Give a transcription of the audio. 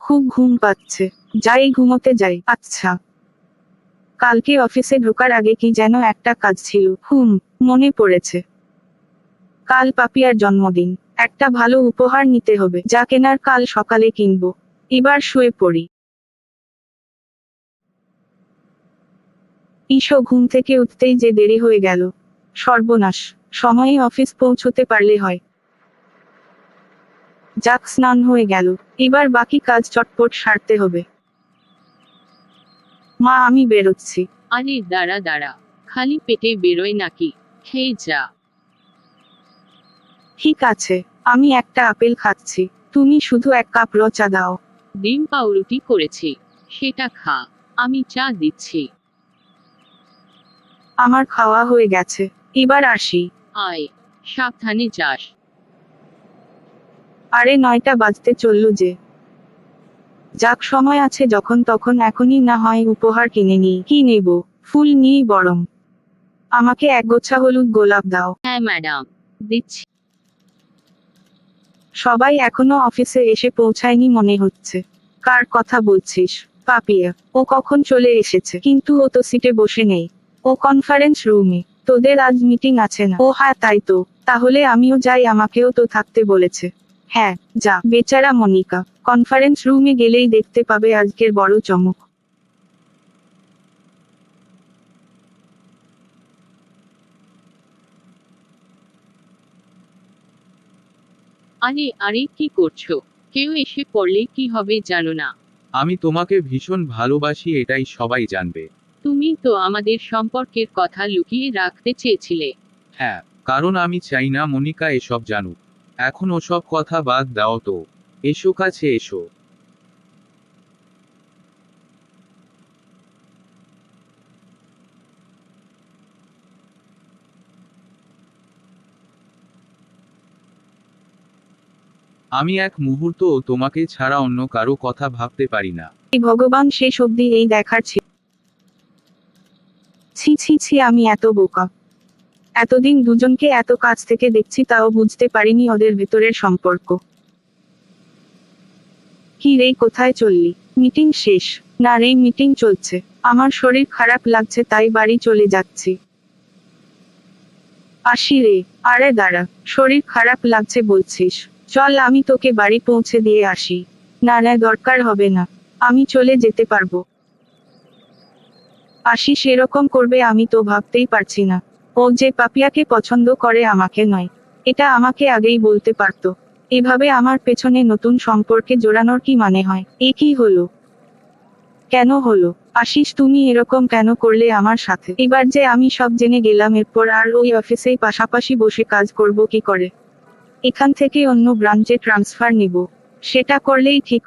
খুব ঘুম পাচ্ছে, যাই ঘুমোতে যাই। আচ্ছা, কালকে অফিসে ঢোকার আগে কি যেন একটা কাজ ছিল। মনে পড়েছে, কাল পাপিয়ার জন্মদিন, একটা ভালো উপহার নিতে হবে, যা কেনার কাল সকালে কিনবো। এবার শুয়ে পড়ি। ঈশো ঘুম থেকে উঠতেই যে দেরি হয়ে গেল। সর্বনাশ, সময়ে অফিস পৌঁছতে পারলে হয়। যাক, স্নান হয়ে গেল, এবার বাকি কাজ চটপট সারতে হবে। মা, আমি বেরোচ্ছি। আরে দাঁড়া দাঁড়া, খালি পেটে বেরোয় নাকি? খেয়ে যা। ঠিক আছে, আমি একটা আপেল খাচ্ছি, তুমি শুধু 1 কাপ চা দাও। ডিম পাউরুটি করেছি, সেটা খা। আমি চা দিচ্ছি। আমার খাওয়া হয়ে গেছে, এবার আসি। আয়, সাবধানে যাস। আরে 9টা বাজতে চললো যে। যাক, সময় আছে যখন তখন এখনই না হয় উপহার কিনে নিই। কি নেব? ফুল নিই বরং। আমাকে একগোছা হলুদ গোলাপ দাও। হ্যাঁ ম্যাডাম, দিচ্ছি। সবাই এখনো অফিসে এসে পৌঁছায়নি মনে হচ্ছে। কার কথা বলছিস? পাপিয়া। ও কখন চলে এসেছে? কিন্তু ও তো সিটে বসে নেই, ও কনফারেন্স রুমে। তোদের আজ মিটিং আছে না? ও হ্যাঁ, তাই তো। তাহলে আমিও যাই, আমাকেও তো থাকতে বলেছে। হ্যাঁ, যা। বেচারা মনিকা, কনফারেন্স রুমে গেলেই দেখতে পাবে আজকের বড় চমক। আরে আরে, কি করছো? কেউ এসে পড়লে কি হবে জানো না? আমি তোমাকে ভীষণ ভালোবাসি, এটাই সবাই জানবে। তুমি তো আমাদের সম্পর্কের কথা লুকিয়ে রাখতে চেয়েছিলে। হ্যাঁ, কারণ আমি চাই না মনিকা এসব জানুক। এখন ওসব কথা বাদ দাও তো, এসো কাছে এসো। আমি এক মুহূর্তও তোমাকে ছাড়া অন্য কারো কথা ভাবতে পারি না। এই ভগবান, শেষ অবধি এই দেখার ছিল। ছি ছি ছি, আমি এত বোকা। এতদিন দুজনকে এত কাছ থেকে দেখছি, তাও বুঝতে পারিনি ওদের ভেতরের সম্পর্ক। কি রে, কোথায় চললি? মিটিং শেষ? না রে, মিটিং চলছে। আমার শরীর খারাপ লাগছে, তাই বাড়ি চলে যাচ্ছি। আসি রে। আরে দাঁড়া, শরীর খারাপ লাগছে বলছিস? চল, আমি তোকে বাড়ি পৌঁছে দিয়ে আসি। না না, দরকার হবে না, আমি চলে যেতে পারবো। আশিস এরকম করবে আমি তো ভাবতেই পারছি না। ও যে পাপিয়াকে পছন্দ করে, আমাকে নয়। এটা আমাকে আগেই বলতে পারতো। এভাবে আমার পেছনে নতুন সম্পর্কে জড়ানোর কি মানে হয়? এ কি হলো? কেন হলো? আশিস, তুমি এরকম কেন করলে আমার সাথে? এবার যে আমি সব জেনে গেলাম, এরপর আর ওই অফিসেই পাশাপাশি বসে কাজ করব কি করে? এখান থেকে অন্য ব্রাঞ্চে ট্রান্সফার নিব, সেটা করলেই ঠিক